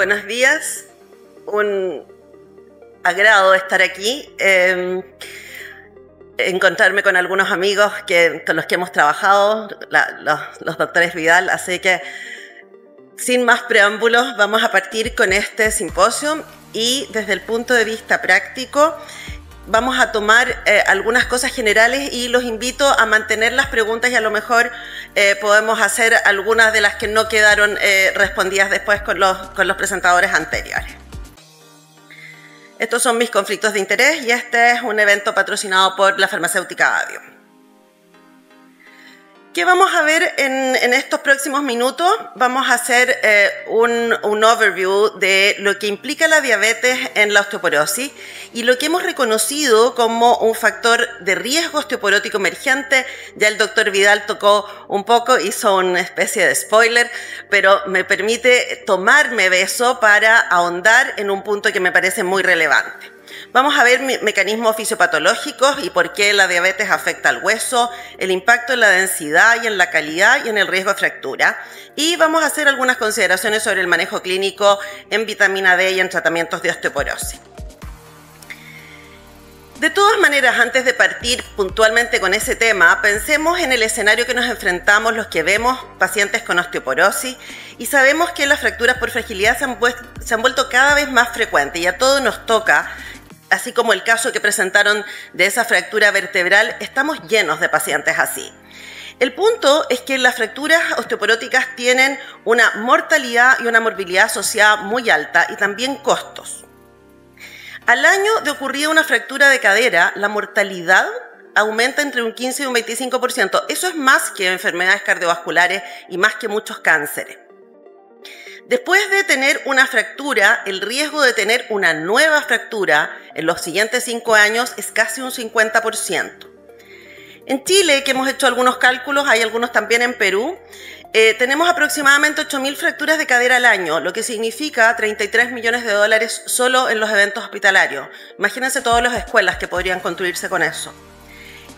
Buenos días, un agrado estar aquí, encontrarme con algunos amigos con los que hemos trabajado, los doctores Vidal, así que sin más preámbulos vamos a partir con este simposio y desde el punto de vista práctico vamos a tomar algunas cosas generales y los invito a mantener las preguntas y a lo mejor podemos hacer algunas de las que no quedaron respondidas después con los presentadores anteriores. Estos son mis conflictos de interés y este es un evento patrocinado por la farmacéutica Avio. ¿Qué vamos a ver en estos próximos minutos? Vamos a hacer un overview de lo que implica la diabetes en la osteoporosis y lo que hemos reconocido como un factor de riesgo osteoporótico emergente. Ya el doctor Vidal tocó un poco, hizo una especie de spoiler, pero me permite tomarme de eso para ahondar en un punto que me parece muy relevante. Vamos a ver mecanismos fisiopatológicos y por qué la diabetes afecta al hueso, el impacto en la densidad y en la calidad y en el riesgo de fractura. Y vamos a hacer algunas consideraciones sobre el manejo clínico en vitamina D y en tratamientos de osteoporosis. De todas maneras, antes de partir puntualmente con ese tema, pensemos en el escenario que nos enfrentamos los que vemos pacientes con osteoporosis y sabemos que las fracturas por fragilidad se han vuelto cada vez más frecuentes y a todos nos toca. Así como el caso que presentaron de esa fractura vertebral, estamos llenos de pacientes así. El punto es que las fracturas osteoporóticas tienen una mortalidad y una morbilidad asociada muy alta y también costos. Al año de ocurrir una fractura de cadera, la mortalidad aumenta entre un 15 y un 25%. Eso es más que enfermedades cardiovasculares y más que muchos cánceres. Después de tener una fractura, el riesgo de tener una nueva fractura en los siguientes 5 años es casi un 50%. En Chile, que hemos hecho algunos cálculos, hay algunos también en Perú, tenemos aproximadamente 8.000 fracturas de cadera al año, lo que significa 33 millones de dólares solo en los eventos hospitalarios. Imagínense todas las escuelas que podrían construirse con eso.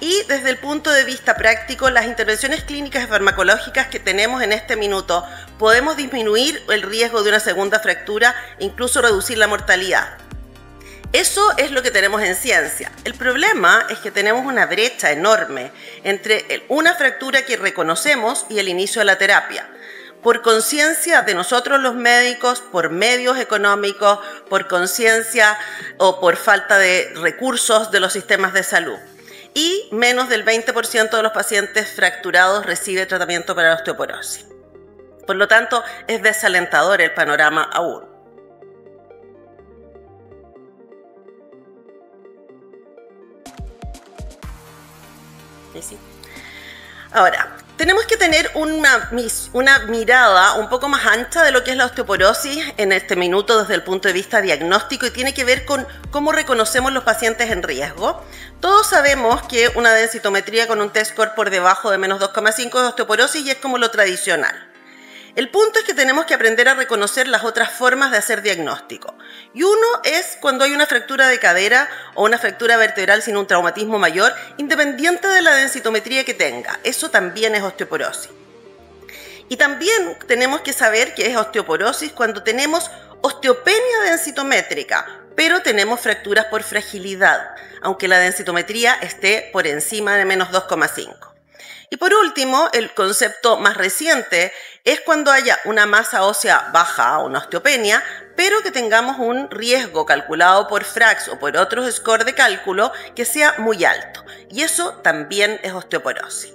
Y desde el punto de vista práctico, las intervenciones clínicas y farmacológicas que tenemos en este minuto, podemos disminuir el riesgo de una segunda fractura e incluso reducir la mortalidad. Eso es lo que tenemos en ciencia. El problema es que tenemos una brecha enorme entre una fractura que reconocemos y el inicio de la terapia. Por conciencia de nosotros los médicos, por medios económicos, por conciencia o por falta de recursos de los sistemas de salud. Y menos del 20% de los pacientes fracturados recibe tratamiento para la osteoporosis. Por lo tanto, es desalentador el panorama aún. Ahora, tenemos que tener una mirada un poco más ancha de lo que es la osteoporosis en este minuto desde el punto de vista diagnóstico y tiene que ver con cómo reconocemos los pacientes en riesgo. Todos sabemos que una densitometría con un test score por debajo de menos 2,5 es osteoporosis y es como lo tradicional. El punto es que tenemos que aprender a reconocer las otras formas de hacer diagnóstico. Y uno es cuando hay una fractura de cadera o una fractura vertebral sin un traumatismo mayor, independiente de la densitometría que tenga. Eso también es osteoporosis. Y también tenemos que saber que es osteoporosis cuando tenemos osteopenia densitométrica, pero tenemos fracturas por fragilidad, aunque la densitometría esté por encima de menos 2,5. Y por último, el concepto más reciente es cuando haya una masa ósea baja, una osteopenia, pero que tengamos un riesgo calculado por FRAX o por otros scores de cálculo que sea muy alto. Y eso también es osteoporosis.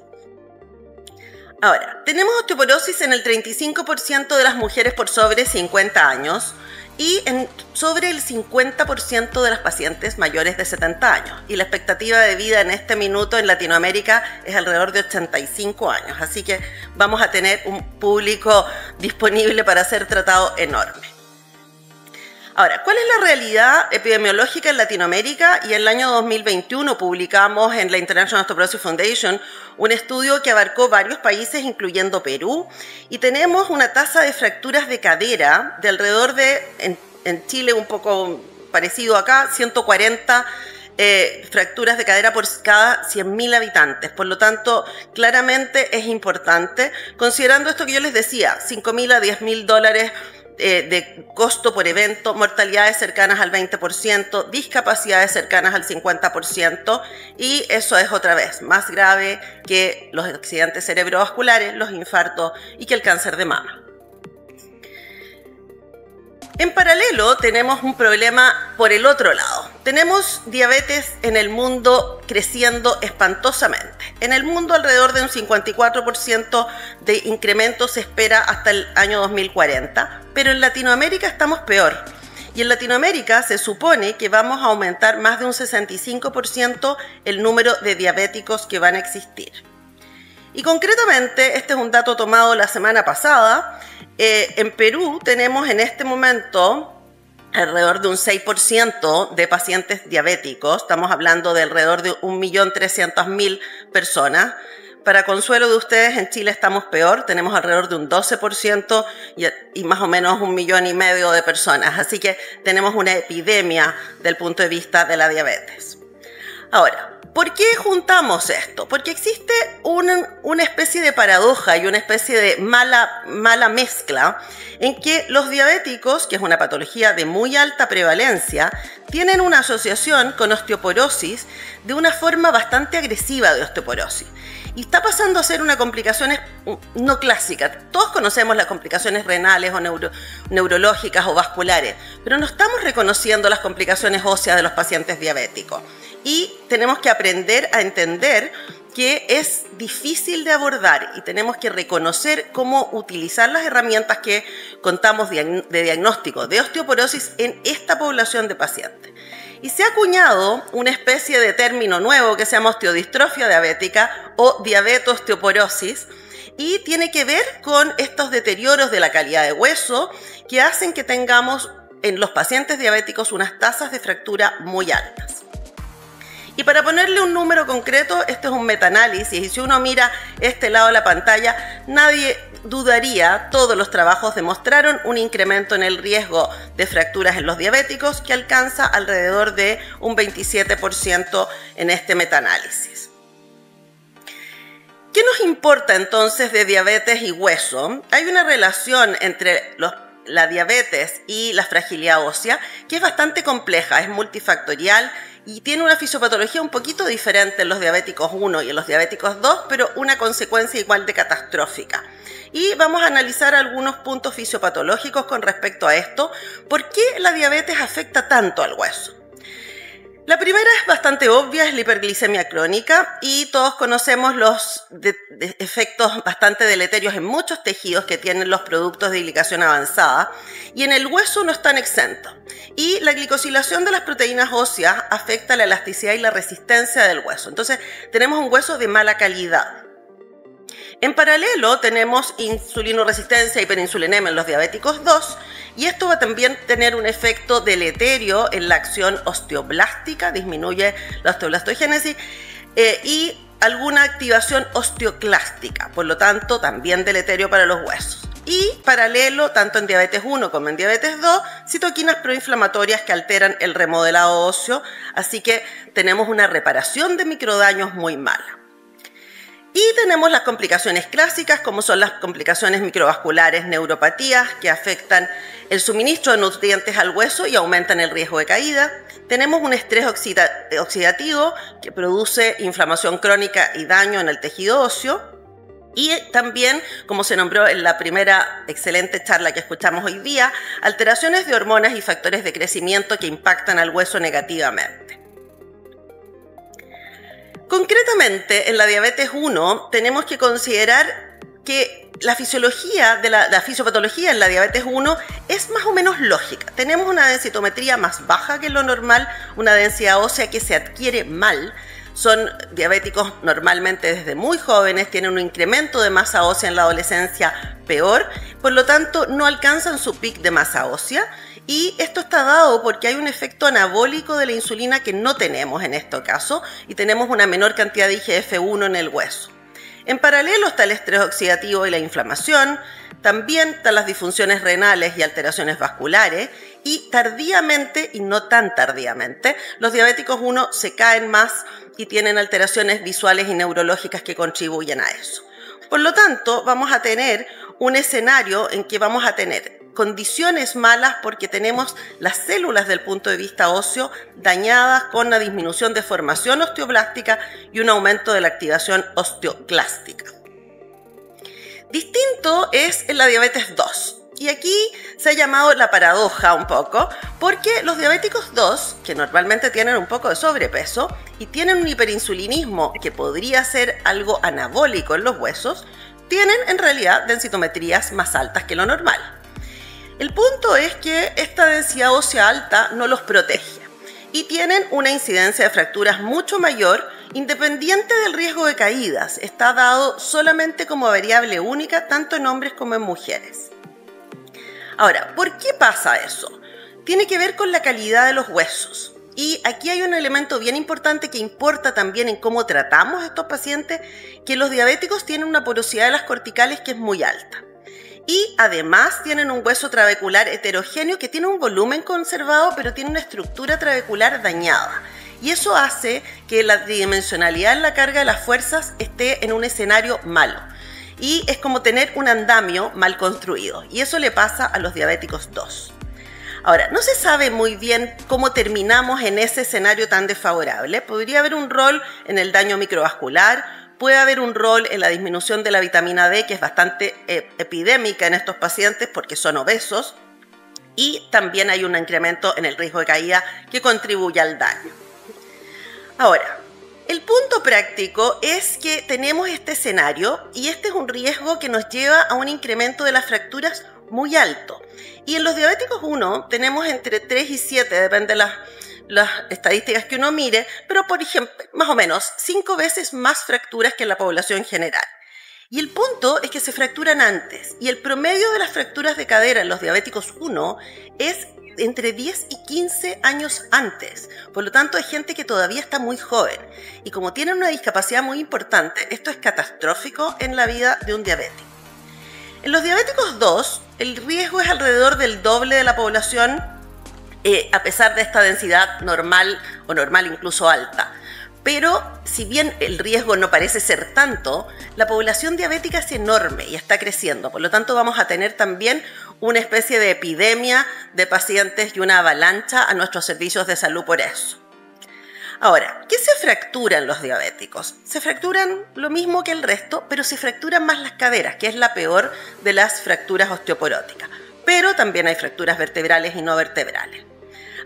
Ahora, tenemos osteoporosis en el 35% de las mujeres por sobre 50 años y sobre el 50% de las pacientes mayores de 70 años. Y la expectativa de vida en este minuto en Latinoamérica es alrededor de 85 años. Así que vamos a tener un público disponible para ser tratado enorme. Ahora, ¿cuál es la realidad epidemiológica en Latinoamérica? Y en el año 2021 publicamos en la International Osteoporosis Foundation un estudio que abarcó varios países, incluyendo Perú, y tenemos una tasa de fracturas de cadera de alrededor de, en Chile un poco parecido acá, 140 fracturas de cadera por cada 100.000 habitantes. Por lo tanto, claramente es importante, considerando esto que yo les decía, $5.000 a $10.000 de costo por evento, mortalidades cercanas al 20%, discapacidades cercanas al 50%, y eso es otra vez más grave que los accidentes cerebrovasculares, los infartos y que el cáncer de mama. En paralelo tenemos un problema por el otro lado. Tenemos diabetes en el mundo creciendo espantosamente. En el mundo alrededor de un 54% de incremento se espera hasta el año 2040, pero en Latinoamérica estamos peor. Y en Latinoamérica se supone que vamos a aumentar más de un 65% el número de diabéticos que van a existir. Y concretamente, este es un dato tomado la semana pasada. En Perú tenemos en este momento alrededor de un 6% de pacientes diabéticos. Estamos hablando de alrededor de 1.300.000 personas. Para consuelo de ustedes, en Chile estamos peor. Tenemos alrededor de un 12% y más o menos 1,5 millones de personas. Así que tenemos una epidemia del punto de vista de la diabetes. Ahora, ¿por qué juntamos esto? Porque existe una especie de paradoja y una especie de mala mezcla en que los diabéticos, que es una patología de muy alta prevalencia, tienen una asociación con osteoporosis de una forma bastante agresiva de osteoporosis. Y está pasando a ser una complicación no clásica. Todos conocemos las complicaciones renales o neurológicas o vasculares, pero no estamos reconociendo las complicaciones óseas de los pacientes diabéticos. Y tenemos que aprender a entender que es difícil de abordar y tenemos que reconocer cómo utilizar las herramientas que contamos de diagnóstico de osteoporosis en esta población de pacientes. Y se ha acuñado una especie de término nuevo que se llama osteodistrofia diabética o diabeto-osteoporosis, y tiene que ver con estos deterioros de la calidad de hueso que hacen que tengamos en los pacientes diabéticos unas tasas de fractura muy altas. Y para ponerle un número concreto, este es un metaanálisis, y si uno mira este lado de la pantalla, nadie dudaría, todos los trabajos demostraron un incremento en el riesgo de fracturas en los diabéticos que alcanza alrededor de un 27% en este metaanálisis. ¿Qué nos importa entonces de diabetes y hueso? Hay una relación entre la diabetes y la fragilidad ósea que es bastante compleja, es multifactorial y tiene una fisiopatología un poquito diferente en los diabéticos 1 y en los diabéticos 2, pero una consecuencia igual de catastrófica. Y vamos a analizar algunos puntos fisiopatológicos con respecto a esto. ¿Por qué la diabetes afecta tanto al hueso? La primera es bastante obvia, es la hiperglicemia crónica, y todos conocemos los efectos bastante deleterios en muchos tejidos que tienen los productos de glicación avanzada, y en el hueso no están exentos. Y la glicosilación de las proteínas óseas afecta la elasticidad y la resistencia del hueso. Entonces tenemos un hueso de mala calidad. En paralelo tenemos insulinoresistencia e hiperinsulinemia en los diabéticos 2, y esto va a también tener un efecto deleterio en la acción osteoblástica, disminuye la osteoblastógenesis y alguna activación osteoclástica, por lo tanto también deleterio para los huesos. Y paralelo, tanto en diabetes 1 como en diabetes 2, citoquinas proinflamatorias que alteran el remodelado óseo, así que tenemos una reparación de microdaños muy mala. Y tenemos las complicaciones clásicas, como son las complicaciones microvasculares, neuropatías, que afectan el suministro de nutrientes al hueso y aumentan el riesgo de caída. Tenemos un estrés oxidativo que produce inflamación crónica y daño en el tejido óseo. Y también, como se nombró en la primera excelente charla que escuchamos hoy día, alteraciones de hormonas y factores de crecimiento que impactan al hueso negativamente. Concretamente, en la diabetes 1 tenemos que considerar que la fisiopatología en la diabetes 1 es más o menos lógica. Tenemos una densitometría más baja que lo normal, una densidad ósea que se adquiere mal. Son diabéticos normalmente desde muy jóvenes, tienen un incremento de masa ósea en la adolescencia peor, por lo tanto no alcanzan su pic de masa ósea. Y esto está dado porque hay un efecto anabólico de la insulina que no tenemos en este caso y tenemos una menor cantidad de IGF-1 en el hueso. En paralelo está el estrés oxidativo y la inflamación, también están las disfunciones renales y alteraciones vasculares y tardíamente, y no tan tardíamente, los diabéticos 1 se caen más y tienen alteraciones visuales y neurológicas que contribuyen a eso. Por lo tanto, vamos a tener un escenario en que vamos a tener condiciones malas porque tenemos las células del punto de vista óseo dañadas con una disminución de formación osteoblástica y un aumento de la activación osteoclástica. Distinto es en la diabetes 2. Y aquí se ha llamado la paradoja un poco, porque los diabéticos 2, que normalmente tienen un poco de sobrepeso y tienen un hiperinsulinismo que podría ser algo anabólico en los huesos, tienen en realidad densitometrías más altas que lo normal. El punto es que esta densidad ósea alta no los protege y tienen una incidencia de fracturas mucho mayor, independiente del riesgo de caídas. Está dado solamente como variable única tanto en hombres como en mujeres. Ahora, ¿por qué pasa eso? Tiene que ver con la calidad de los huesos. Y aquí hay un elemento bien importante que importa también en cómo tratamos a estos pacientes, que los diabéticos tienen una porosidad de las corticales que es muy alta. Y además tienen un hueso trabecular heterogéneo que tiene un volumen conservado, pero tiene una estructura trabecular dañada. Y eso hace que la tridimensionalidad en la carga de las fuerzas esté en un escenario malo. Y es como tener un andamio mal construido. Y eso le pasa a los diabéticos 2. Ahora, no se sabe muy bien cómo terminamos en ese escenario tan desfavorable. Podría haber un rol en el daño microvascular, puede haber un rol en la disminución de la vitamina D, que es bastante epidémica en estos pacientes porque son obesos. Y también hay un incremento en el riesgo de caída que contribuye al daño. Ahora, el punto práctico es que tenemos este escenario y este es un riesgo que nos lleva a un incremento de las fracturas muy alto. Y en los diabéticos 1 tenemos entre 3 y 7, depende de las estadísticas que uno mire, pero por ejemplo, más o menos 5 veces más fracturas que en la población general. Y el punto es que se fracturan antes y el promedio de las fracturas de cadera en los diabéticos 1 es entre 10 y 15 años antes. Por lo tanto, hay gente que todavía está muy joven. Y como tienen una discapacidad muy importante, esto es catastrófico en la vida de un diabético. En los diabéticos 2, el riesgo es alrededor del doble de la población, a pesar de esta densidad normal o normal incluso alta. Pero si bien el riesgo no parece ser tanto, la población diabética es enorme y está creciendo. Por lo tanto, vamos a tener también una especie de epidemia de pacientes y una avalancha a nuestros servicios de salud por eso. Ahora, ¿qué se fracturan los diabéticos? Se fracturan lo mismo que el resto, pero se fracturan más las caderas, que es la peor de las fracturas osteoporóticas. Pero también hay fracturas vertebrales y no vertebrales.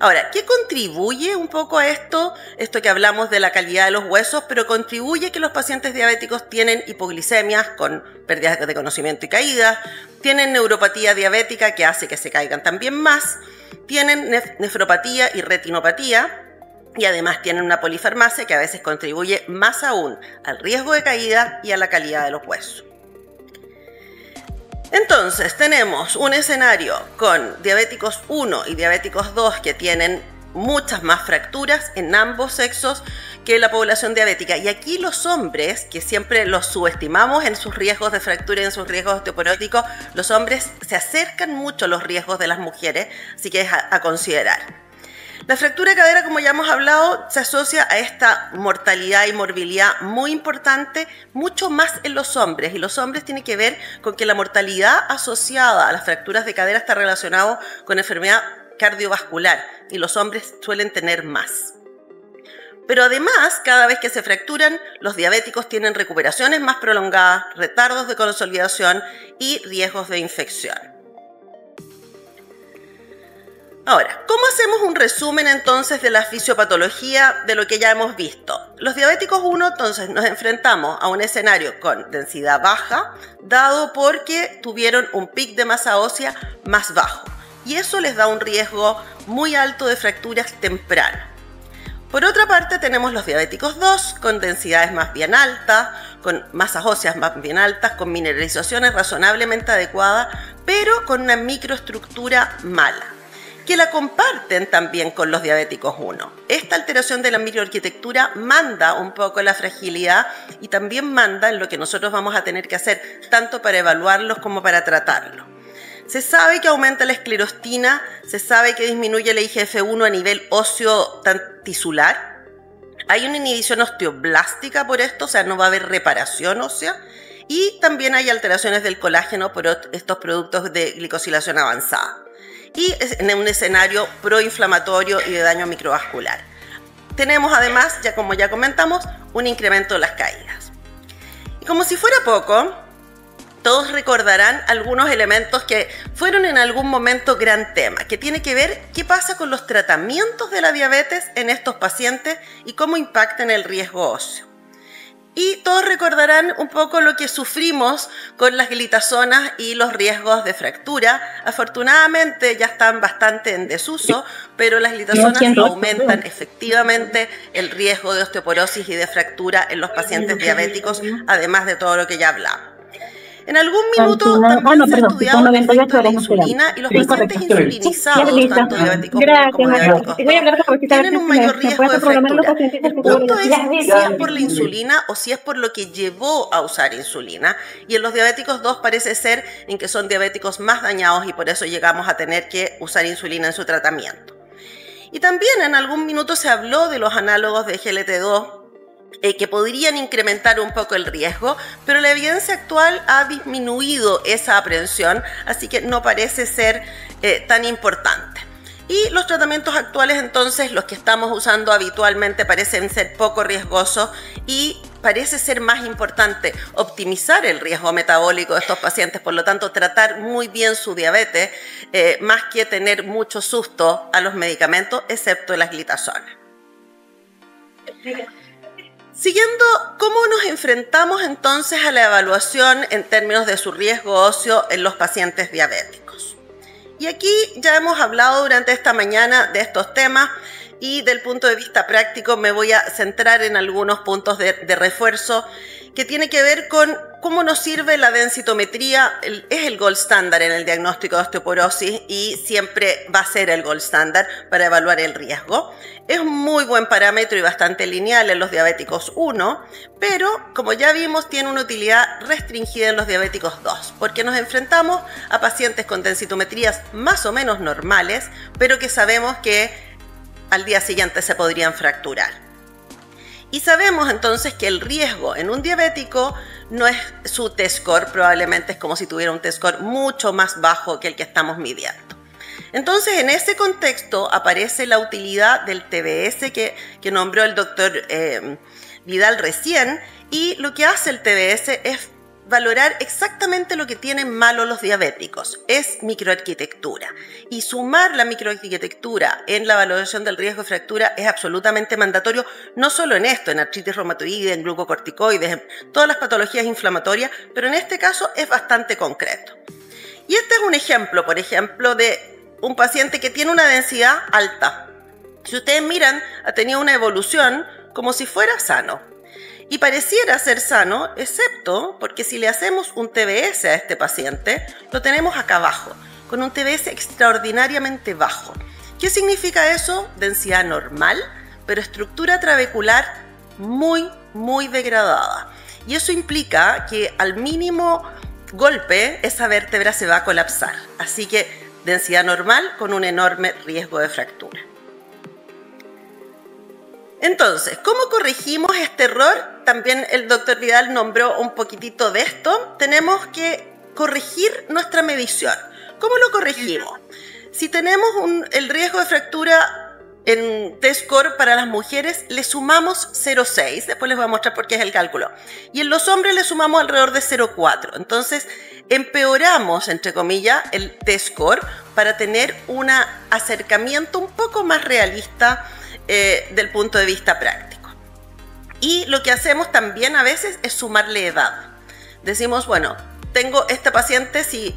Ahora, ¿qué contribuye un poco a esto? Esto que hablamos de la calidad de los huesos, pero contribuye que los pacientes diabéticos tienen hipoglicemias con pérdidas de conocimiento y caídas, tienen neuropatía diabética que hace que se caigan también más, tienen nefropatía y retinopatía y además tienen una polifarmacia que a veces contribuye más aún al riesgo de caída y a la calidad de los huesos. Entonces, tenemos un escenario con diabéticos 1 y diabéticos 2 que tienen muchas más fracturas en ambos sexos que la población diabética. Y aquí los hombres, que siempre los subestimamos en sus riesgos de fractura y en sus riesgos osteoporóticos, los hombres se acercan mucho a los riesgos de las mujeres, así que es a considerar. La fractura de cadera, como ya hemos hablado, se asocia a esta mortalidad y morbilidad muy importante, mucho más en los hombres. Y los hombres tienen que ver con que la mortalidad asociada a las fracturas de cadera está relacionada con enfermedad cardiovascular y los hombres suelen tener más. Pero además, cada vez que se fracturan, los diabéticos tienen recuperaciones más prolongadas, retardos de consolidación y riesgos de infección. Ahora, ¿cómo hacemos un resumen entonces de la fisiopatología de lo que ya hemos visto? Los diabéticos 1, entonces, nos enfrentamos a un escenario con densidad baja, dado porque tuvieron un pic de masa ósea más bajo. Y eso les da un riesgo muy alto de fracturas tempranas. Por otra parte, tenemos los diabéticos 2, con densidades más bien altas, con masas óseas más bien altas, con mineralizaciones razonablemente adecuadas, pero con una microestructura mala, que la comparten también con los diabéticos 1. Esta alteración de la microarquitectura manda un poco la fragilidad y también manda en lo que nosotros vamos a tener que hacer, tanto para evaluarlos como para tratarlos. Se sabe que aumenta la esclerostina, se sabe que disminuye la IGF-1 a nivel óseo tisular. Hay una inhibición osteoblástica por esto, o sea, no va a haber reparación ósea. Y también hay alteraciones del colágeno por estos productos de glicosilación avanzada. Y en un escenario proinflamatorio y de daño microvascular. Tenemos además, como ya comentamos, un incremento de las caídas. Y como si fuera poco, todos recordarán algunos elementos que fueron en algún momento gran tema, que tiene que ver qué pasa con los tratamientos de la diabetes en estos pacientes y cómo impactan el riesgo óseo. Y todos recordarán un poco lo que sufrimos con las glitazonas y los riesgos de fractura. Afortunadamente ya están bastante en desuso, pero las glitazonas aumentan efectivamente el riesgo de osteoporosis y de fractura en los pacientes diabéticos, además de todo lo que ya hablamos. En algún minuto también se ha estudiado el efecto de la insulina y los pacientes insulinizados, tanto diabéticos como diabéticos 2, tienen un mayor riesgo de fractura. El punto es si es por la insulina o si es por lo que llevó a usar insulina. Y en los diabéticos 2 parece ser en que son diabéticos más dañados y por eso llegamos a tener que usar insulina en su tratamiento. Y también en algún minuto se habló de los análogos de GLT2, que podrían incrementar un poco el riesgo, pero la evidencia actual ha disminuido esa aprehensión, así que no parece ser tan importante. Y los tratamientos actuales, entonces, los que estamos usando habitualmente, parecen ser poco riesgosos y parece ser más importante optimizar el riesgo metabólico de estos pacientes, por lo tanto, tratar muy bien su diabetes, más que tener mucho susto a los medicamentos, excepto las glitazonas. Siguiendo, ¿cómo nos enfrentamos entonces a la evaluación en términos de su riesgo óseo en los pacientes diabéticos? Y aquí ya hemos hablado durante esta mañana de estos temas y del punto de vista práctico me voy a centrar en algunos puntos de refuerzo que tiene que ver con cómo nos sirve la densitometría. Es el gold standard en el diagnóstico de osteoporosis y siempre va a ser el gold standard para evaluar el riesgo. Es un muy buen parámetro y bastante lineal en los diabéticos 1, pero como ya vimos tiene una utilidad restringida en los diabéticos 2, porque nos enfrentamos a pacientes con densitometrías más o menos normales, pero que sabemos que al día siguiente se podrían fracturar. Y sabemos entonces que el riesgo en un diabético no es su T-score, probablemente es como si tuviera un T-score mucho más bajo que el que estamos midiendo. Entonces, en ese contexto aparece la utilidad del TBS que nombró el doctor Vidal recién, y lo que hace el TBS es valorar exactamente lo que tienen malo los diabéticos, es microarquitectura. Y sumar la microarquitectura en la valoración del riesgo de fractura es absolutamente mandatorio, no solo en esto, en artritis reumatoide, en glucocorticoides, en todas las patologías inflamatorias, pero en este caso es bastante concreto. Y este es un ejemplo, por ejemplo, de un paciente que tiene una densidad alta. Si ustedes miran, ha tenido una evolución como si fuera sano. Y pareciera ser sano, excepto porque si le hacemos un TBS a este paciente, lo tenemos acá abajo, con un TBS extraordinariamente bajo. ¿Qué significa eso? Densidad normal, pero estructura trabecular muy, muy degradada. Y eso implica que al mínimo golpe, esa vértebra se va a colapsar. Así que densidad normal con un enorme riesgo de fractura. Entonces, ¿cómo corregimos este error? También el doctor Vidal nombró un poquitito de esto. Tenemos que corregir nuestra medición. ¿Cómo lo corregimos? Si tenemos el riesgo de fractura en T-score para las mujeres, le sumamos 0,6. Después les voy a mostrar por qué es el cálculo. Y en los hombres le sumamos alrededor de 0,4. Entonces, empeoramos, entre comillas, el T-score para tener un acercamiento un poco más realista del punto de vista práctico. Y lo que hacemos también a veces es sumarle edad. Decimos, bueno, tengo este paciente, si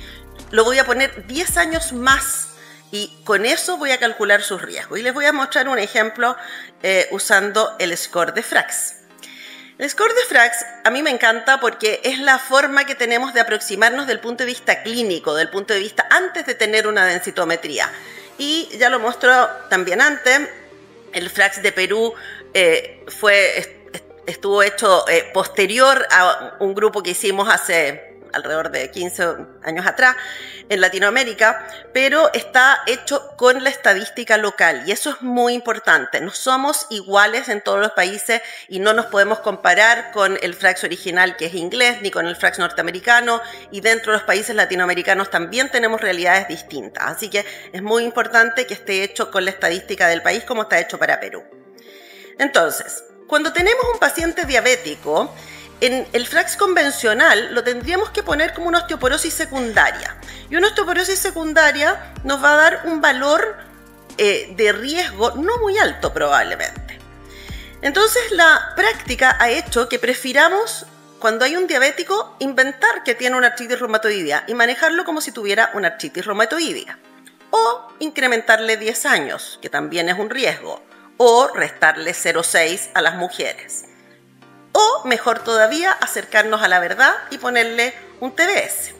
lo voy a poner 10 años más y con eso voy a calcular sus riesgos. Y les voy a mostrar un ejemplo usando el score de Frax. El score de Frax a mí me encanta porque es la forma que tenemos de aproximarnos del punto de vista clínico, del punto de vista antes de tener una densitometría. Y ya lo mostró también antes. El Frax de Perú estuvo hecho posterior a un grupo que hicimos hace alrededor de 15 años atrás en Latinoamérica, pero está hecho con la estadística local y eso es muy importante. No somos iguales en todos los países y no nos podemos comparar con el Frax original que es inglés ni con el Frax norteamericano, y dentro de los países latinoamericanos también tenemos realidades distintas, así que es muy importante que esté hecho con la estadística del país como está hecho para Perú. Entonces, cuando tenemos un paciente diabético, en el Frax convencional lo tendríamos que poner como una osteoporosis secundaria. Y una osteoporosis secundaria nos va a dar un valor de riesgo no muy alto probablemente. Entonces la práctica ha hecho que prefiramos, cuando hay un diabético, inventar que tiene una artritis reumatoidea y manejarlo como si tuviera una artritis reumatoidea. O incrementarle 10 años, que también es un riesgo. O restarle 0,6 a las mujeres. O, mejor todavía, acercarnos a la verdad y ponerle un TBS.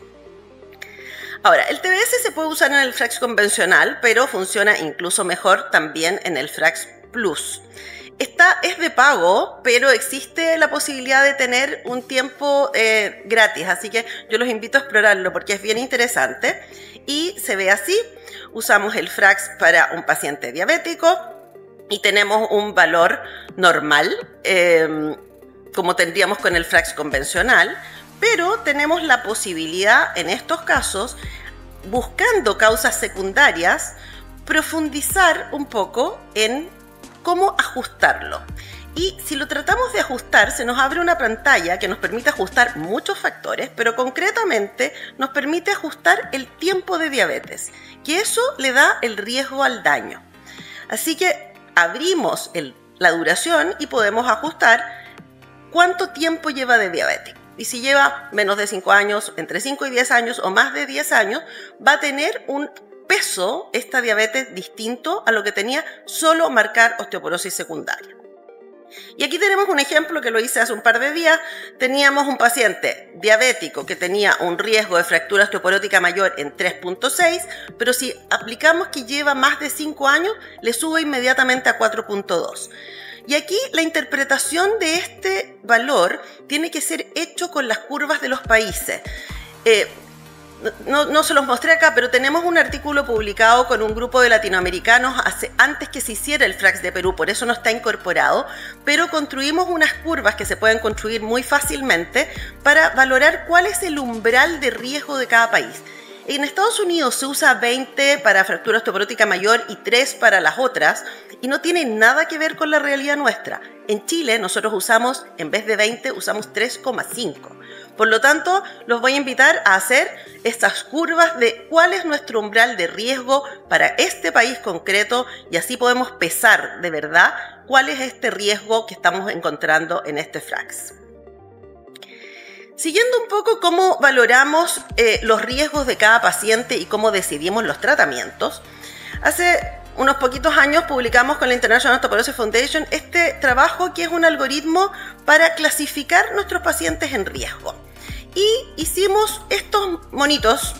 Ahora, el TBS se puede usar en el Frax convencional, pero funciona incluso mejor también en el Frax Plus. Esta es de pago, pero existe la posibilidad de tener un tiempo gratis, así que yo los invito a explorarlo porque es bien interesante. Y se ve así: usamos el Frax para un paciente diabético y tenemos un valor normal, como tendríamos con el Frax convencional, pero tenemos la posibilidad en estos casos, buscando causas secundarias, profundizar un poco en cómo ajustarlo. Y si lo tratamos de ajustar, se nos abre una pantalla que nos permite ajustar muchos factores, pero concretamente nos permite ajustar el tiempo de diabetes, que eso le da el riesgo al daño. Así que abrimos la duración y podemos ajustar cuánto tiempo lleva de diabético. Y si lleva menos de 5 años, entre 5 y 10 años o más de 10 años, va a tener un peso, esta diabetes, distinto a lo que tenía solo marcar osteoporosis secundaria. Y aquí tenemos un ejemplo que lo hice hace un par de días. Teníamos un paciente diabético que tenía un riesgo de fractura osteoporótica mayor en 3.6, pero si aplicamos que lleva más de 5 años, le sube inmediatamente a 4.2. Y aquí la interpretación de este valor tiene que ser hecho con las curvas de los países. No se los mostré acá, pero tenemos un artículo publicado con un grupo de latinoamericanos antes que se hiciera el Frax de Perú, por eso no está incorporado, pero construimos unas curvas que se pueden construir muy fácilmente para valorar cuál es el umbral de riesgo de cada país. En Estados Unidos se usa 20 para fractura osteoporótica mayor y 3 para las otras, y no tiene nada que ver con la realidad nuestra. En Chile nosotros usamos, en vez de 20, usamos 3,5. Por lo tanto, los voy a invitar a hacer estas curvas de cuál es nuestro umbral de riesgo para este país concreto, y así podemos pesar de verdad cuál es este riesgo que estamos encontrando en este Frax. Siguiendo un poco cómo valoramos los riesgos de cada paciente y cómo decidimos los tratamientos, hace unos poquitos años publicamos con la International Osteoporosis Foundation este trabajo que es un algoritmo para clasificar nuestros pacientes en riesgo. Y hicimos estos monitos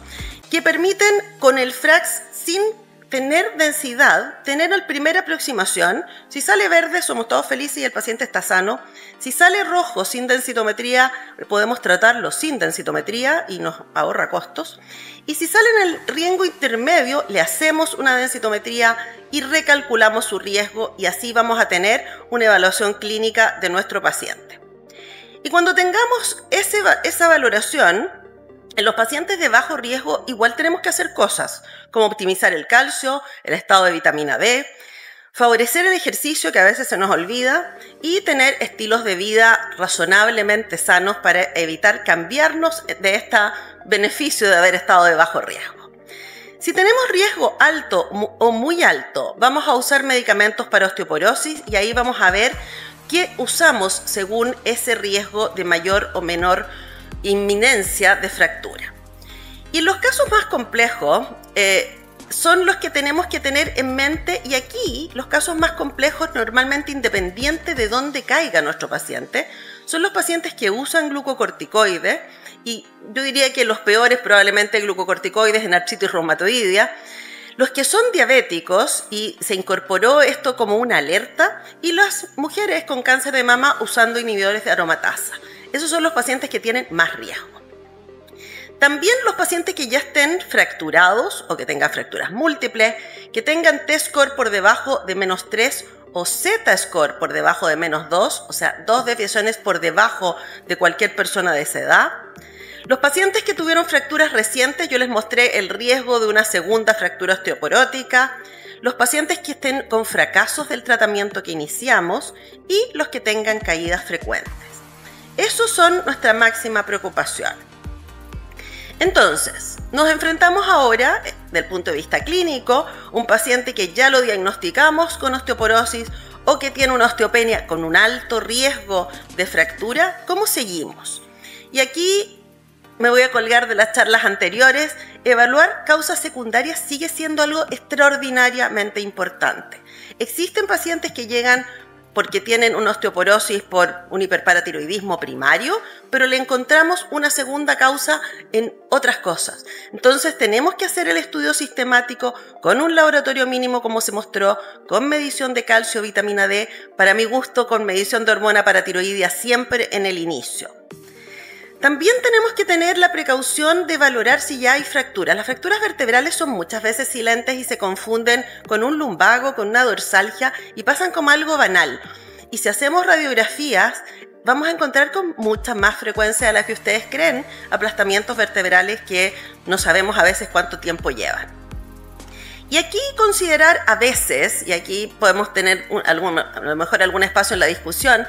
que permiten con el Frax, sin tener densidad, tener la primera aproximación. Si sale verde, somos todos felices y el paciente está sano. Si sale rojo sin densitometría, podemos tratarlo sin densitometría y nos ahorra costos. Y si sale en el riesgo intermedio, le hacemos una densitometría y recalculamos su riesgo, y así vamos a tener una evaluación clínica de nuestro paciente. Y cuando tengamos esa valoración, en los pacientes de bajo riesgo igual tenemos que hacer cosas, como optimizar el calcio, el estado de vitamina D, favorecer el ejercicio, que a veces se nos olvida, y tener estilos de vida razonablemente sanos para evitar cambiarnos de este beneficio de haber estado de bajo riesgo. Si tenemos riesgo alto o muy alto, vamos a usar medicamentos para osteoporosis, y ahí vamos a ver qué usamos según ese riesgo de mayor o menor inminencia de fractura. Y en los casos más complejos son los que tenemos que tener en mente, y aquí los casos más complejos, normalmente independiente de dónde caiga nuestro paciente, son los pacientes que usan glucocorticoides, y yo diría que los peores probablemente glucocorticoides en artritis reumatoidea, los que son diabéticos, y se incorporó esto como una alerta, y las mujeres con cáncer de mama usando inhibidores de aromatasa. Esos son los pacientes que tienen más riesgo. También los pacientes que ya estén fracturados o que tengan fracturas múltiples, que tengan T-score por debajo de -3 o Z-score por debajo de -2, o sea, 2 desviaciones por debajo de cualquier persona de esa edad. Los pacientes que tuvieron fracturas recientes, yo les mostré el riesgo de una segunda fractura osteoporótica, los pacientes que estén con fracasos del tratamiento que iniciamos y los que tengan caídas frecuentes. Esos son nuestra máxima preocupación. Entonces, nos enfrentamos ahora, del punto de vista clínico, un paciente que ya lo diagnosticamos con osteoporosis o que tiene una osteopenia con un alto riesgo de fractura. ¿Cómo seguimos? Y aquí me voy a colgar de las charlas anteriores. Evaluar causas secundarias sigue siendo algo extraordinariamente importante. Existen pacientes que llegan porque tienen una osteoporosis por un hiperparatiroidismo primario, pero le encontramos una segunda causa en otras cosas. Entonces tenemos que hacer el estudio sistemático con un laboratorio mínimo como se mostró, con medición de calcio, vitamina D, para mi gusto con medición de hormona paratiroidea siempre en el inicio. También tenemos que tener la precaución de valorar si ya hay fracturas. Las fracturas vertebrales son muchas veces silentes y se confunden con un lumbago, con una dorsalgia y pasan como algo banal. Y si hacemos radiografías, vamos a encontrar con mucha más frecuencia de la que ustedes creen aplastamientos vertebrales que no sabemos a veces cuánto tiempo llevan. Y aquí considerar a veces, y aquí podemos tener a lo mejor algún espacio en la discusión,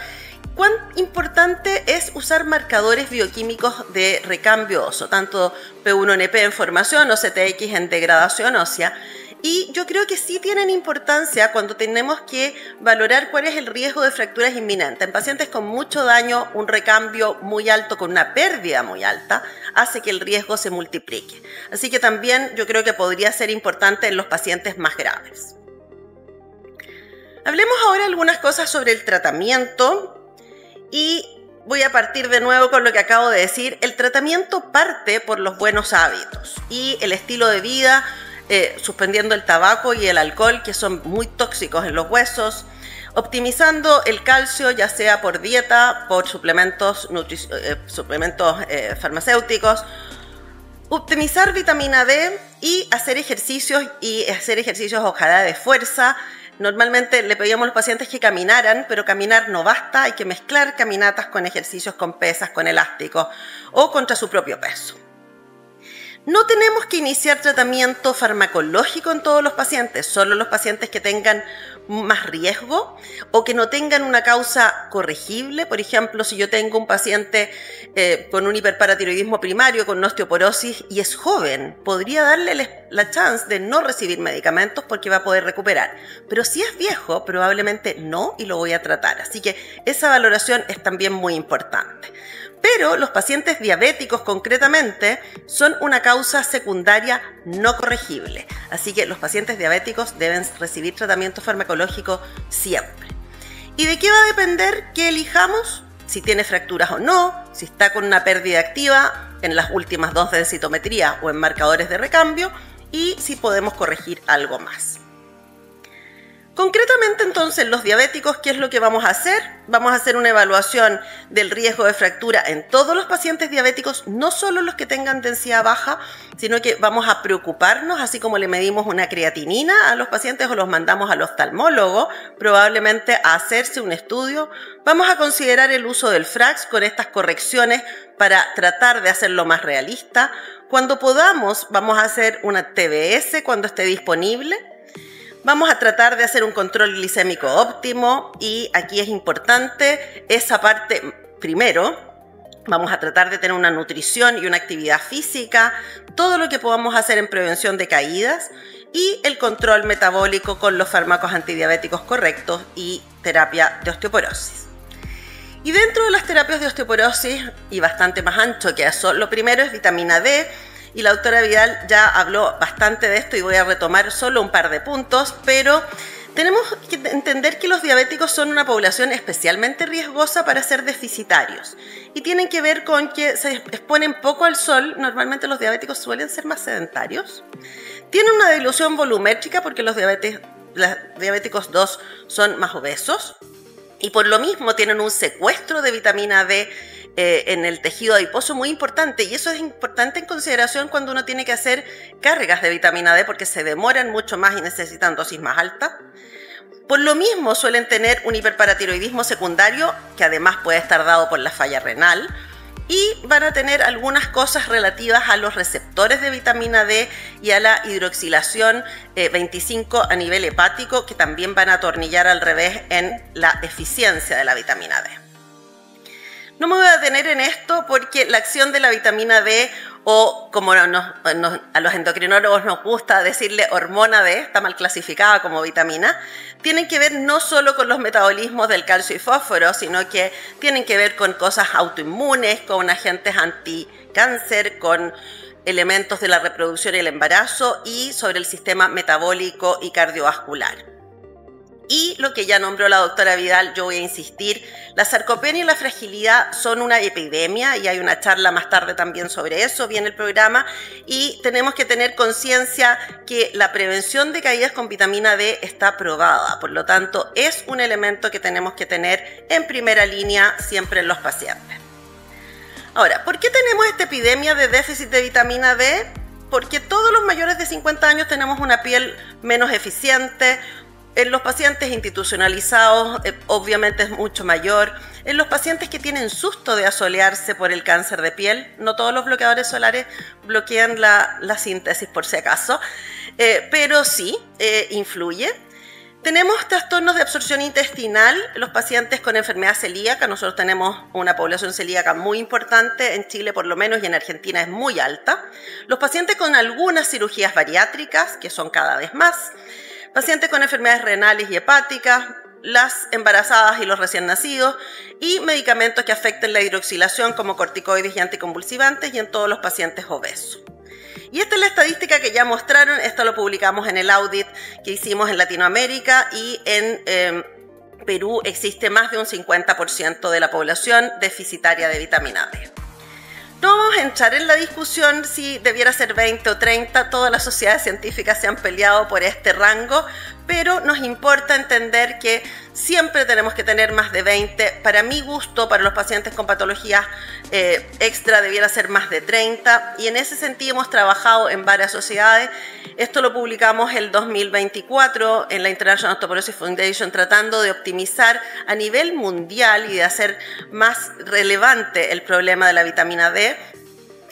cuán importante es usar marcadores bioquímicos de recambio óseo, tanto P1NP en formación o CTX en degradación ósea. Y yo creo que sí tienen importancia cuando tenemos que valorar cuál es el riesgo de fracturas inminentes. En pacientes con mucho daño, un recambio muy alto con una pérdida muy alta hace que el riesgo se multiplique. Así que también yo creo que podría ser importante en los pacientes más graves. Hablemos ahora algunas cosas sobre el tratamiento. Y voy a partir de nuevo con lo que acabo de decir. El tratamiento parte por los buenos hábitos y el estilo de vida, suspendiendo el tabaco y el alcohol, que son muy tóxicos en los huesos, optimizando el calcio, ya sea por dieta, por suplementos farmacéuticos, optimizar vitamina D y hacer ejercicios ojalá de fuerza. Normalmente le pedíamos a los pacientes que caminaran, pero caminar no basta, hay que mezclar caminatas con ejercicios con pesas, con elásticos o contra su propio peso. No tenemos que iniciar tratamiento farmacológico en todos los pacientes, solo los pacientes que tengan más riesgo o que no tengan una causa corregible. Por ejemplo, si yo tengo un paciente con un hiperparatiroidismo primario, con una osteoporosis y es joven, podría darle la chance de no recibir medicamentos porque va a poder recuperar. Pero si es viejo, probablemente no y lo voy a tratar. Así que esa valoración es también muy importante. Pero los pacientes diabéticos concretamente son una causa secundaria no corregible. Así que los pacientes diabéticos deben recibir tratamiento farmacológico siempre. ¿Y de qué va a depender que elijamos? Si tiene fracturas o no, si está con una pérdida activa en las últimas 2 densitometrías o en marcadores de recambio y si podemos corregir algo más. Concretamente entonces los diabéticos, ¿qué es lo que vamos a hacer? Vamos a hacer una evaluación del riesgo de fractura en todos los pacientes diabéticos, no solo los que tengan densidad baja, sino que vamos a preocuparnos, así como le medimos una creatinina a los pacientes o los mandamos al oftalmólogo, probablemente a hacerse un estudio. Vamos a considerar el uso del FRAX con estas correcciones para tratar de hacerlo más realista. Cuando podamos, vamos a hacer una TBS cuando esté disponible. Vamos a tratar de hacer un control glicémico óptimo y aquí es importante esa parte primero. Vamos a tratar de tener una nutrición y una actividad física, todo lo que podamos hacer en prevención de caídas y el control metabólico con los fármacos antidiabéticos correctos y terapia de osteoporosis. Y dentro de las terapias de osteoporosis, y bastante más ancho que eso, lo primero es vitamina D. Y la doctora Vidal ya habló bastante de esto y voy a retomar solo un par de puntos, pero tenemos que entender que los diabéticos son una población especialmente riesgosa para ser deficitarios y tienen que ver con que se exponen poco al sol. Normalmente los diabéticos suelen ser más sedentarios. Tienen una dilución volumétrica porque los diabéticos 2 son más obesos. y por lo mismo tienen un secuestro de vitamina D en el tejido adiposo muy importante, y eso es importante en consideración cuando uno tiene que hacer cargas de vitamina D porque se demoran mucho más y necesitan dosis más altas. Por lo mismo suelen tener un hiperparatiroidismo secundario que además puede estar dado por la falla renal, y van a tener algunas cosas relativas a los receptores de vitamina D y a la hidroxilación 25 a nivel hepático, que también van a atornillar al revés en la eficiencia de la vitamina D. No me voy a detener en esto porque la acción de la vitamina D, o como a los endocrinólogos nos gusta decirle hormona D, está mal clasificada como vitamina, tienen que ver no solo con los metabolismos del calcio y fósforo, sino que tienen que ver con cosas autoinmunes, con agentes anticáncer, con elementos de la reproducción y el embarazo, y sobre el sistema metabólico y cardiovascular. Y lo que ya nombró la doctora Vidal, yo voy a insistir, la sarcopenia y la fragilidad son una epidemia, y hay una charla más tarde también sobre eso, viene el programa, y tenemos que tener conciencia que la prevención de caídas con vitamina D está probada, por lo tanto es un elemento que tenemos que tener en primera línea siempre en los pacientes. Ahora, ¿por qué tenemos esta epidemia de déficit de vitamina D? Porque todos los mayores de 50 años tenemos una piel menos eficiente. En los pacientes institucionalizados, obviamente es mucho mayor. En los pacientes que tienen susto de asolearse por el cáncer de piel, no todos los bloqueadores solares bloquean la síntesis por si acaso, pero sí influye. Tenemos trastornos de absorción intestinal, los pacientes con enfermedad celíaca. Nosotros tenemos una población celíaca muy importante, en Chile por lo menos, y en Argentina es muy alta. Los pacientes con algunas cirugías bariátricas, que son cada vez más. Pacientes con enfermedades renales y hepáticas, las embarazadas y los recién nacidos, y medicamentos que afecten la hidroxilación como corticoides y anticonvulsivantes, y en todos los pacientes obesos. Y esta es la estadística que ya mostraron, esto lo publicamos en el audit que hicimos en Latinoamérica, y en Perú existe más de un 50% de la población deficitaria de vitamina D. No vamos a entrar en la discusión si debiera ser 20 o 30, todas las sociedades científicas se han peleado por este rango, pero nos importa entender que siempre tenemos que tener más de 20. Para mi gusto, para los pacientes con patologías extra debiera ser más de 30, y en ese sentido hemos trabajado en varias sociedades. Esto lo publicamos el 2024 en la International Osteoporosis Foundation, tratando de optimizar a nivel mundial y de hacer más relevante el problema de la vitamina D.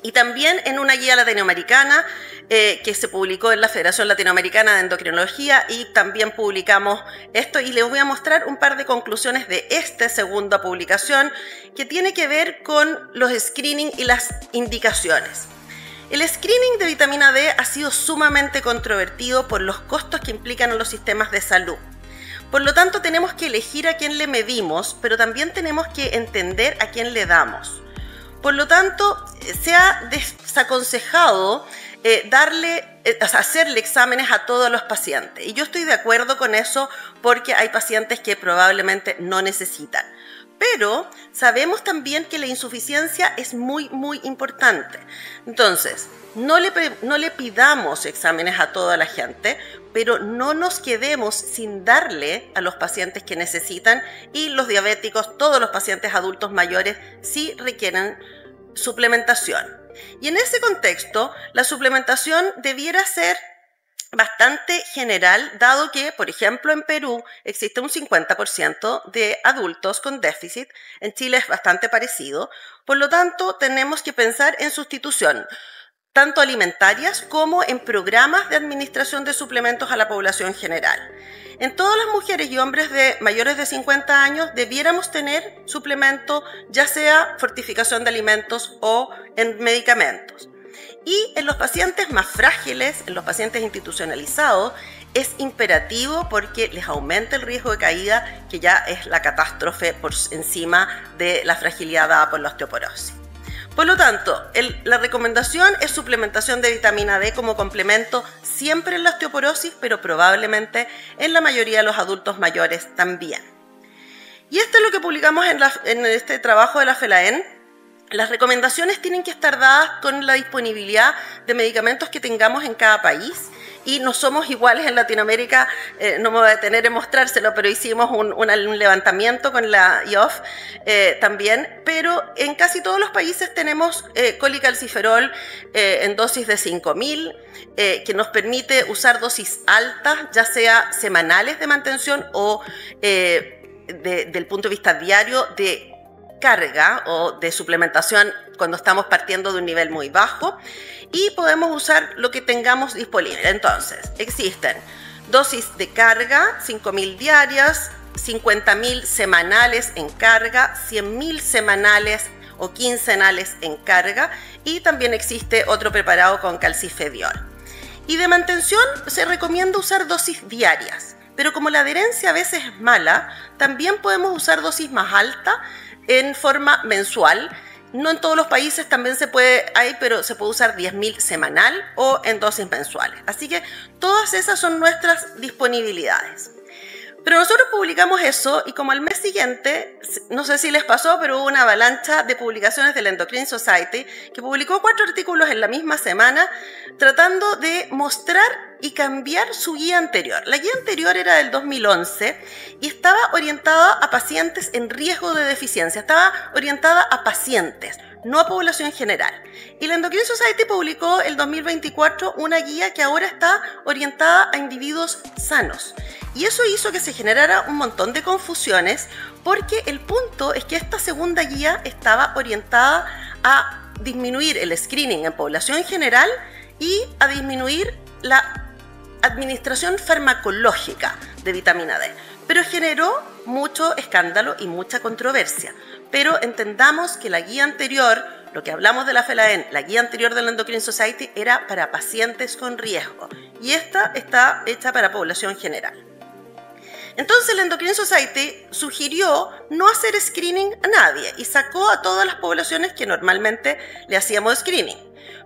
Y también en una guía latinoamericana que se publicó en la Federación Latinoamericana de Endocrinología, y también publicamos esto, y les voy a mostrar un par de conclusiones de esta segunda publicación que tiene que ver con los screening y las indicaciones. El screening de vitamina D ha sido sumamente controvertido por los costos que implican a los sistemas de salud. Por lo tanto, tenemos que elegir a quién le medimos, pero también tenemos que entender a quién le damos. Por lo tanto, se ha desaconsejado hacerle exámenes a todos los pacientes. Y yo estoy de acuerdo con eso porque hay pacientes que probablemente no necesitan. Pero sabemos también que la insuficiencia es muy, muy importante. Entonces, no le pidamos exámenes a toda la gente, pero no nos quedemos sin darle a los pacientes que necesitan, y los diabéticos, todos los pacientes adultos mayores sí requieren suplementación. Y en ese contexto, la suplementación debiera ser bastante general, dado que, por ejemplo, en Perú existe un 50% de adultos con déficit, en Chile es bastante parecido, por lo tanto tenemos que pensar en sustitución, tanto alimentarias como en programas de administración de suplementos a la población general. En todas las mujeres y hombres de mayores de 50 años debiéramos tener suplemento, ya sea fortificación de alimentos o en medicamentos. Y en los pacientes más frágiles, en los pacientes institucionalizados, es imperativo porque les aumenta el riesgo de caída, que ya es la catástrofe por encima de la fragilidad dada por la osteoporosis. Por lo tanto, la recomendación es suplementación de vitamina D como complemento siempre en la osteoporosis, pero probablemente en la mayoría de los adultos mayores también. Y esto es lo que publicamos en este trabajo de la FELAEN. Las recomendaciones tienen que estar dadas con la disponibilidad de medicamentos que tengamos en cada país, y no somos iguales en Latinoamérica, no me voy a detener en mostrárselo, pero hicimos un levantamiento con la IOF también, pero en casi todos los países tenemos colicalciferol en dosis de 5.000, que nos permite usar dosis altas, ya sea semanales de mantención o del punto de vista diario de carga o de suplementación cuando estamos partiendo de un nivel muy bajo, y podemos usar lo que tengamos disponible. Entonces, existen dosis de carga, 5.000 diarias, 50.000 semanales en carga, 100.000 semanales o quincenales en carga, y también existe otro preparado con calcifediol. Y de mantención se recomienda usar dosis diarias, pero como la adherencia a veces es mala, también podemos usar dosis más altas en forma mensual. No en todos los países también pero se puede usar 10.000 semanal o en dosis mensuales. Así que todas esas son nuestras disponibilidades. Pero nosotros publicamos eso y como al mes siguiente, no sé si les pasó, pero hubo una avalancha de publicaciones de la Endocrine Society que publicó 4 artículos en la misma semana tratando de mostrar y cambiar su guía anterior. La guía anterior era del 2011 y estaba orientada a pacientes en riesgo de deficiencia, estaba orientada a pacientes, no a población general. Y la Endocrine Society publicó el 2024 una guía que ahora está orientada a individuos sanos. Y eso hizo que se generara un montón de confusiones, porque el punto es que esta segunda guía estaba orientada a disminuir el screening en población general y a disminuir la administración farmacológica de vitamina D. Pero generó mucho escándalo y mucha controversia. Pero entendamos que la guía anterior, lo que hablamos de la FELAEN, la guía anterior de la Endocrine Society era para pacientes con riesgo y esta está hecha para población general. Entonces la Endocrine Society sugirió no hacer screening a nadie y sacó a todas las poblaciones que normalmente le hacíamos screening,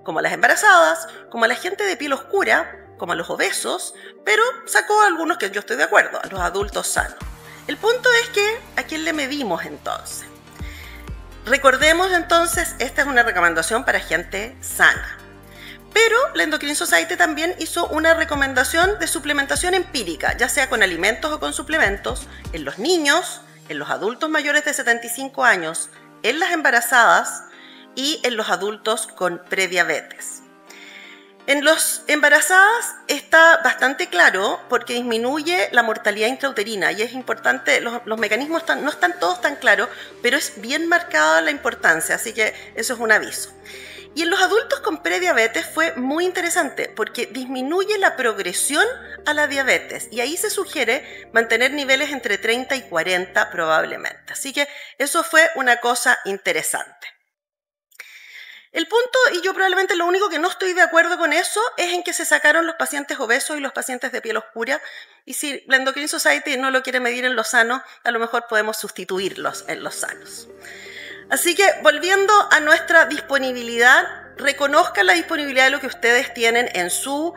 como a las embarazadas, como a la gente de piel oscura, como a los obesos, pero sacó a algunos que yo estoy de acuerdo, a los adultos sanos. El punto es que, ¿a quién le medimos entonces? Recordemos entonces, esta es una recomendación para gente sana. Pero la Endocrine Society también hizo una recomendación de suplementación empírica, ya sea con alimentos o con suplementos, en los niños, en los adultos mayores de 75 años, en las embarazadas y en los adultos con prediabetes. En los embarazadas está bastante claro porque disminuye la mortalidad intrauterina y es importante, los mecanismos no están todos tan claros, pero es bien marcada la importancia, así que eso es un aviso. Y en los adultos con prediabetes fue muy interesante porque disminuye la progresión a la diabetes y ahí se sugiere mantener niveles entre 30 y 40 probablemente. Así que eso fue una cosa interesante. El punto, y yo probablemente lo único que no estoy de acuerdo con eso, es en que se sacaron los pacientes obesos y los pacientes de piel oscura, y si la Endocrine Society no lo quiere medir en los sanos, a lo mejor podemos sustituirlos en los sanos. Así que, volviendo a nuestra disponibilidad, reconozcan la disponibilidad de lo que ustedes tienen en su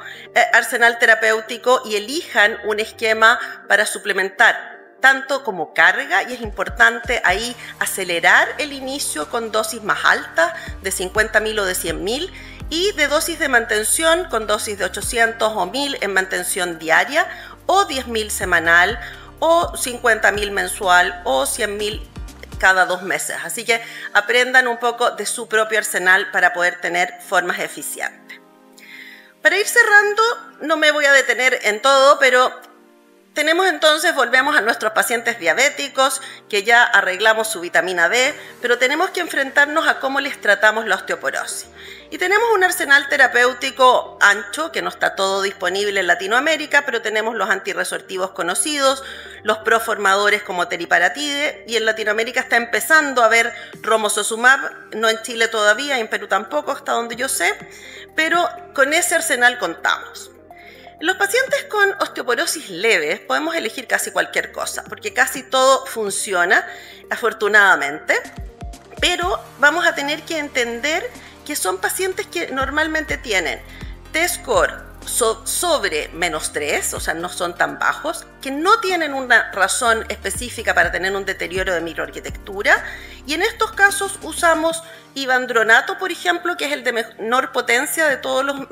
arsenal terapéutico y elijan un esquema para suplementar tanto como carga, y es importante ahí acelerar el inicio con dosis más altas de 50.000 o de 100.000 y de dosis de mantención con dosis de 800 o 1.000 en mantención diaria o 10.000 semanal o 50.000 mensual o 100.000 cada 2 meses. Así que aprendan un poco de su propio arsenal para poder tener formas eficientes. Para ir cerrando, no me voy a detener en todo, pero tenemos entonces, volvemos a nuestros pacientes diabéticos, que ya arreglamos su vitamina D, pero tenemos que enfrentarnos a cómo les tratamos la osteoporosis. Y tenemos un arsenal terapéutico ancho, que no está todo disponible en Latinoamérica, pero tenemos los antirresortivos conocidos, los proformadores como teriparatide, y en Latinoamérica está empezando a haber romosozumab, no en Chile todavía, y en Perú tampoco, hasta donde yo sé, pero con ese arsenal contamos. En los pacientes con osteoporosis leves podemos elegir casi cualquier cosa, porque casi todo funciona, afortunadamente, pero vamos a tener que entender que son pacientes que normalmente tienen T-score sobre -3, o sea, no son tan bajos, que no tienen una razón específica para tener un deterioro de microarquitectura Y en estos casos usamos ivandronato, por ejemplo, que es el de menor potencia de todos los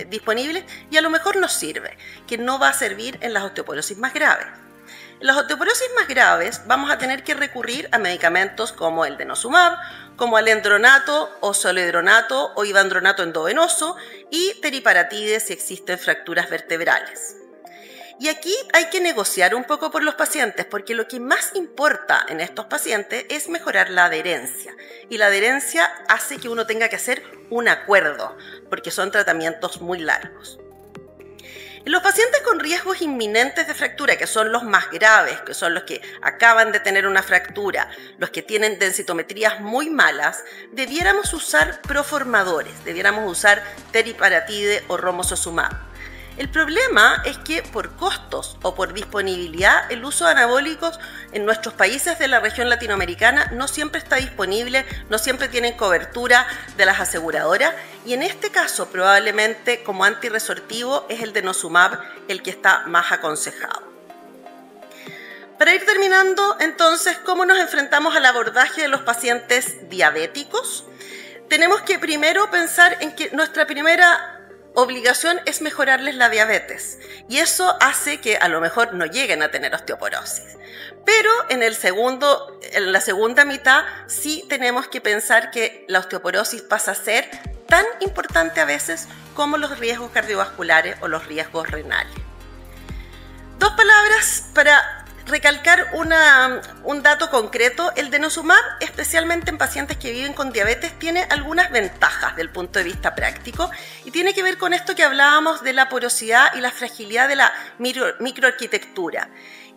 disponibles, y a lo mejor nos sirve, que no va a servir en las osteoporosis más graves. En las osteoporosis más graves vamos a tener que recurrir a medicamentos como el denosumab, como alendronato o zoledronato o ivandronato endovenoso y teriparatide si existen fracturas vertebrales. Y aquí hay que negociar un poco por los pacientes, porque lo que más importa en estos pacientes es mejorar la adherencia. Y la adherencia hace que uno tenga que hacer un acuerdo, porque son tratamientos muy largos. En los pacientes con riesgos inminentes de fractura, que son los más graves, que son los que acaban de tener una fractura, los que tienen densitometrías muy malas, debiéramos usar proformadores, debiéramos usar teriparatide o romosozumab. El problema es que por costos o por disponibilidad, el uso de anabólicos en nuestros países de la región latinoamericana no siempre está disponible, no siempre tienen cobertura de las aseguradoras, y en este caso probablemente como antirresortivo es el denosumab el que está más aconsejado. Para ir terminando, entonces, ¿cómo nos enfrentamos al abordaje de los pacientes diabéticos? Tenemos que primero pensar en que nuestra primera obligación es mejorarles la diabetes, y eso hace que a lo mejor no lleguen a tener osteoporosis. Pero en la segunda mitad sí tenemos que pensar que la osteoporosis pasa a ser tan importante a veces como los riesgos cardiovasculares o los riesgos renales. Dos palabras para recalcar un dato concreto. El denosumab, especialmente en pacientes que viven con diabetes, tiene algunas ventajas del punto de vista práctico y tiene que ver con esto que hablábamos de la porosidad y la fragilidad de la microarquitectura.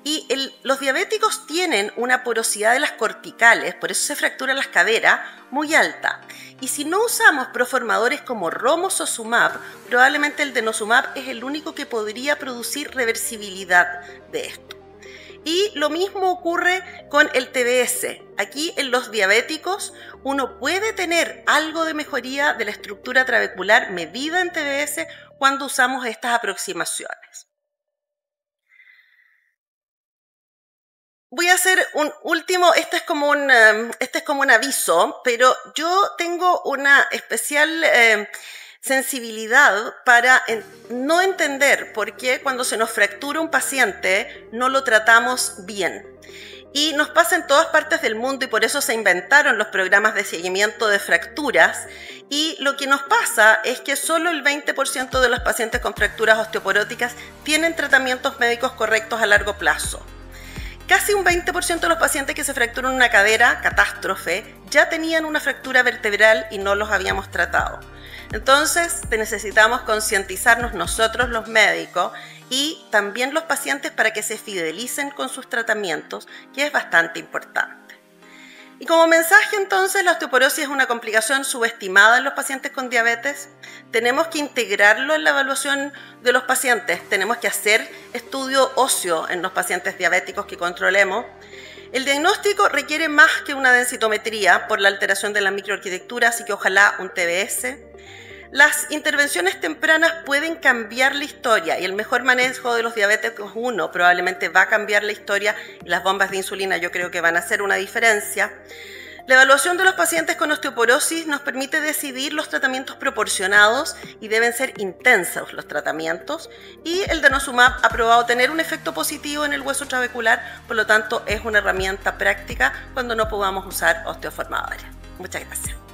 Y los diabéticos tienen una porosidad de las corticales, por eso se fracturan las caderas, muy alta. Y si no usamos proformadores como romosozumab, probablemente el denosumab es el único que podría producir reversibilidad de esto. Y lo mismo ocurre con el TBS. Aquí en los diabéticos uno puede tener algo de mejoría de la estructura trabecular medida en TBS cuando usamos estas aproximaciones. Voy a hacer un último, este es como un aviso, pero yo tengo una especial sensibilidad para no entender por qué cuando se nos fractura un paciente no lo tratamos bien. Y nos pasa en todas partes del mundo y por eso se inventaron los programas de seguimiento de fracturas. Y lo que nos pasa es que solo el 20% de los pacientes con fracturas osteoporóticas tienen tratamientos médicos correctos a largo plazo. Casi un 20% de los pacientes que se fracturan una cadera, catástrofe, ya tenían una fractura vertebral y no los habíamos tratado. Entonces necesitamos concientizarnos nosotros los médicos y también los pacientes para que se fidelicen con sus tratamientos, que es bastante importante. Y como mensaje entonces, la osteoporosis es una complicación subestimada en los pacientes con diabetes. Tenemos que integrarlo en la evaluación de los pacientes, tenemos que hacer estudio óseo en los pacientes diabéticos que controlemos. El diagnóstico requiere más que una densitometría por la alteración de la microarquitectura, así que ojalá un TBS. Las intervenciones tempranas pueden cambiar la historia y el mejor manejo de los diabéticos 1 probablemente va a cambiar la historia y las bombas de insulina yo creo que van a hacer una diferencia. La evaluación de los pacientes con osteoporosis nos permite decidir los tratamientos proporcionados y deben ser intensos los tratamientos, y el denosumab ha probado tener un efecto positivo en el hueso trabecular, por lo tanto es una herramienta práctica cuando no podamos usar osteoformadores. Muchas gracias.